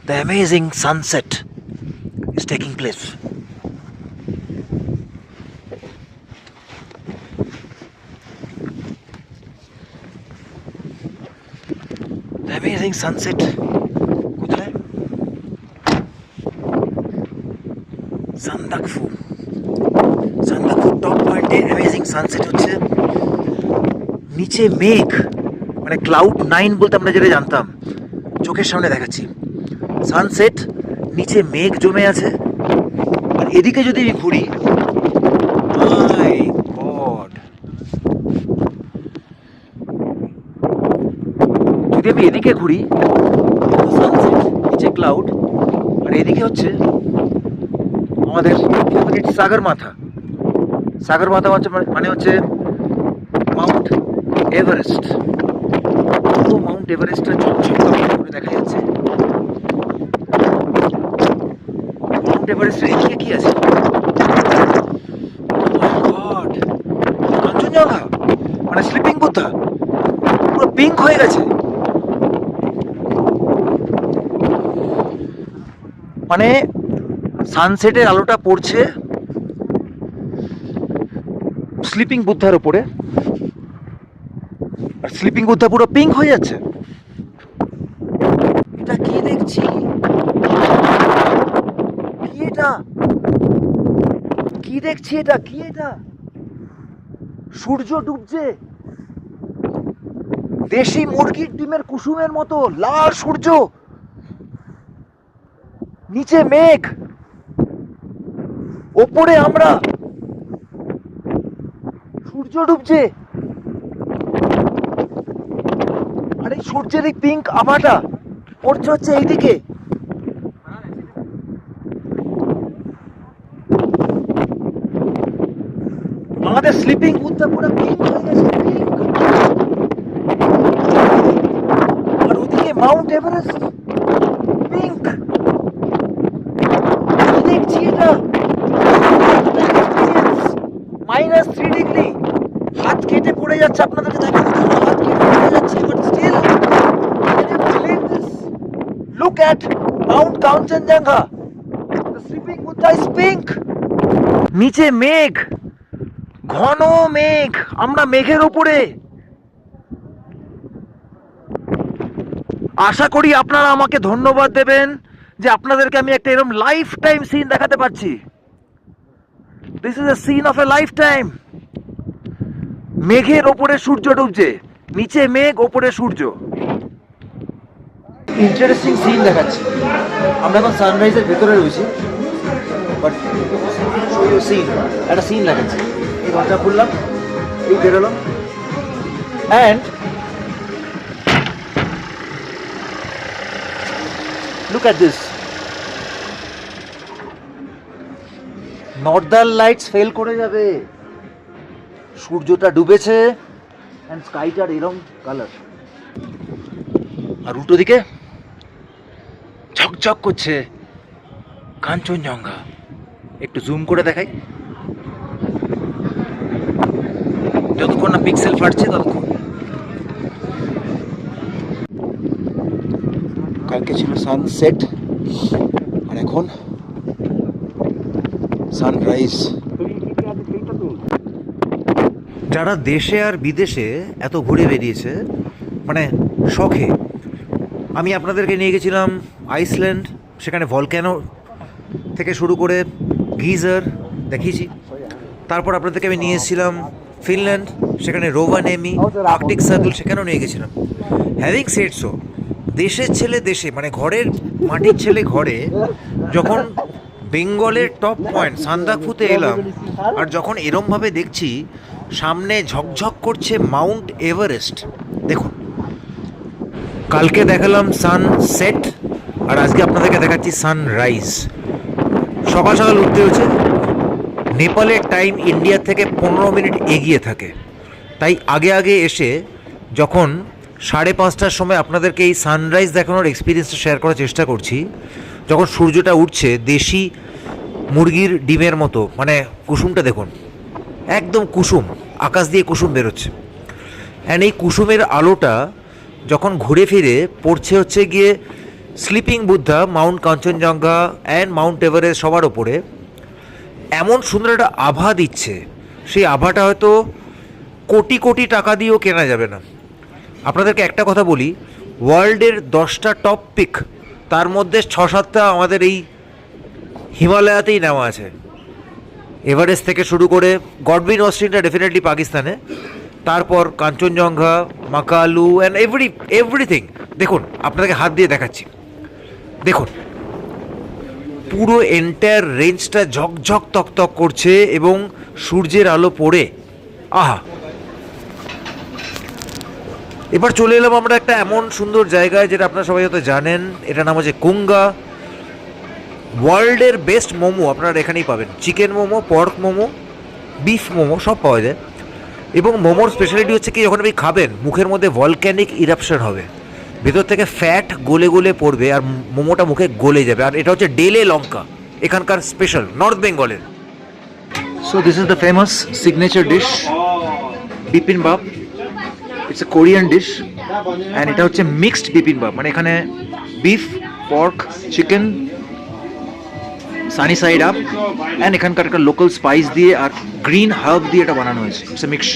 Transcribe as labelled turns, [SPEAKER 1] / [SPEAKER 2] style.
[SPEAKER 1] The amazing sunset is taking place. The amazing sunset. কোথায়? Sandakphu top পয়েন্টে amazing sunset হচ্ছে। নিচে মেঘ, মানে ক্লাউড 9 বলতে আমরা যেটা জানতাম, চোখের সামনে দেখাচ্ছি সানসেট। নিচে মেঘ জমে আছে, আর এদিকে যদি আমি ঘুরি, মাই গড, যদি আমি এদিকে ঘুরি, সানসেট, নিচে ক্লাউড, আর এদিকে হচ্ছে আমাদের সাগরমাথা মানে হচ্ছে মাউন্ট এভারেস্ট। পুরো মাউন্ট এভারেস্টটা ঝকঝক করে দেখা যাচ্ছে। মাউন্ট এভারেস্টের এদিকে কি আছে? কাঞ্চনজঙ্ঘা, মানে স্লিপিং বুদ্ধা, পুরো পিঙ্ক হয়ে গেছে। মানে সানসেটের আলোটা পড়ছে স্লিপিং বুদ্ধার উপরে, আর স্লিপিং বুদ্ধা পুরো পিঙ্ক হয়ে যাচ্ছে। এটা কি দেখছি? কি এটা? কি দেখছি এটা? কি এটা? সূর্য ডুবছে, দেশি মুরগির ডিমের কুসুমের মতো লাল সূর্য, নিচে মেঘ, ওপরে আমরা, সূর্য ডুবছে, আর এই সূর্যের এই পিঙ্ক আভাটা পড়ছে হচ্ছে এইদিকে। আমাদের স্লিপিং বুদ্ধা পুরো পিঙ্ক হয়ে গেছে, পিঙ্ক। আর ওদিকে মাউন্ট এভারেস্ট পিঙ্ক। কি দেখছি এটা? -3 ডিগ্রি, হাত কেটে পড়ে যাচ্ছে। আপনাদেরকে দেখাতে জন্য হাত কেটে পড়ে যাচ্ছে, but still can you believe this? Look at Mount Kanchenjunga. The sleeping Buddha is pink. নিচে মেঘ, ঘন মেঘ, আমরা মেঘের উপরে। আশা করি আপনারা আমাকে ধন্যবাদ দেবেন যে আপনাদেরকে আমি একটা এরকম লাইফ টাইম সিন দেখাতে পারছি। This is a scene of a lifetime. মেঘের ওপরে সূর্য ডুবছে, নিচে মেঘ, ওপরে সূর্য। ইন্টারেস্টিং সিন দেখাচ্ছি। আমরা এখন সানরাইজের ভেতরে রয়েছি, বাট সিন, একটা সিন দেখাচ্ছি। এই ঘরটা খুললাম, এই বেরোলাম, and look at this. Northern lights fail করে যাবে, সূর্যটা ডুবেছে, অ্যান্ড স্কাইটার এরকম কালার, আর উল্টো দিকে ঝকঝক করছে কাঞ্চনজঙ্ঘা। একটু জুম করে দেখাই, যতক্ষণ না পিক্সেল ফাটছে ততক্ষণ। কালকে ছিল সানসেট, আর এখন সানরাইজ। যারা দেশে আর বিদেশে এত ঘুরে বেরিয়েছে, মানে শখে, আমি আপনাদেরকে নিয়ে গেছিলাম আইসল্যান্ড, সেখানে ভলক্যানো থেকে শুরু করে গিজার দেখিয়েছি। তারপর আপনাদেরকে আমি নিয়ে এসেছিলাম ফিনল্যান্ড, সেখানে রোভানেমি, আর্কটিক সার্কেল, সেখানেও নিয়ে গেছিলাম। হ্যাভিং সেড সো, দেশের ছেলে দেশে, মানে ঘরের মাটির ছেলে ঘরে, যখন বেঙ্গলের টপ পয়েন্ট সান্দাকফুতে এলাম, আর যখন এরমভাবে দেখছি সামনে ঝকঝক করছে মাউন্ট এভারেস্ট। দেখুন, কালকে দেখালাম সানসেট, আর আজকে আপনাদেরকে দেখাচ্ছি সানরাইজ। সকাল সকাল উঠতে হচ্ছে। নেপালের টাইম ইন্ডিয়া থেকে 15 মিনিট এগিয়ে থাকে, তাই আগে আগে এসে যখন 5:30টার সময় আপনাদেরকে এই সানরাইজ দেখানোর এক্সপিরিয়েন্সটা শেয়ার করার চেষ্টা করছি, যখন সূর্যটা উঠছে দেশি মুরগির ডিমের মতো, মানে কুসুমটা দেখুন, একদম কুসুম, আকাশ দিয়ে কুসুম বেরোচ্ছে। অ্যান্ড এই কুসুমের আলোটা যখন ঘুরে ফিরে পড়ছে হচ্ছে গিয়ে sleeping Buddha, Mount Kanchenjunga and Mount Everest সবার ওপরে এমন সুন্দর একটা আভা দিচ্ছে, সেই আভাটা হয়তো কোটি কোটি টাকা দিয়েও কেনা যাবে না। আপনাদেরকে একটা কথা বলি, ওয়ার্ল্ডের 10টা টপ পিক, তার মধ্যে 6-7টা আমাদের এই হিমালয়াতেই নেওয়া আছে। এভারেস্ট থেকে শুরু করে গডউইন অস্টিনটা ডেফিনেটলি পাকিস্তানে, তারপর কাঞ্চনজঙ্ঘা, মাকালু অ্যান্ড এভরিথিং। দেখুন, আপনাদেরকে হাত দিয়ে দেখাচ্ছি, দেখুন পুরো এন্টায়ার রেঞ্জটা ঝকঝক তকতক করছে এবং সূর্যের আলো পড়ে, আহা। এবার চলে এলাম আমরা একটা এমন সুন্দর জায়গায় যেটা আপনারা সবাই হয়তো জানেন, এটার নাম হচ্ছে কুঙ্গা। ওয়ার্ল্ডের বেস্ট মোমো আপনারা এখানেই পাবেন, chicken momo, pork momo, beef momo সব পাওয়া যায়। এবং মোমোর স্পেশালিটি হচ্ছে কি, যখন আপনি খাবেন মুখের মধ্যে ভলক্যানিক ইরাপশন হবে, ভেতর থেকে ফ্যাট গলে গলে পড়বে আর মোমোটা মুখে গলে যাবে। আর এটা হচ্ছে ডেলে লঙ্কা, এখানকার স্পেশাল, নর্থ বেঙ্গলের। So this is the famous signature dish bibimbap. It's a Korean dish and এটা হচ্ছে মিক্সড বিপিনবাপ, মানে এখানে beef, pork, chicken, sunny side up and এখানকার একটা লোকাল স্পাইস দিয়ে আর গ্রিন হার্ব দিয়ে এটা বানানো হয়েছে। It's a mix.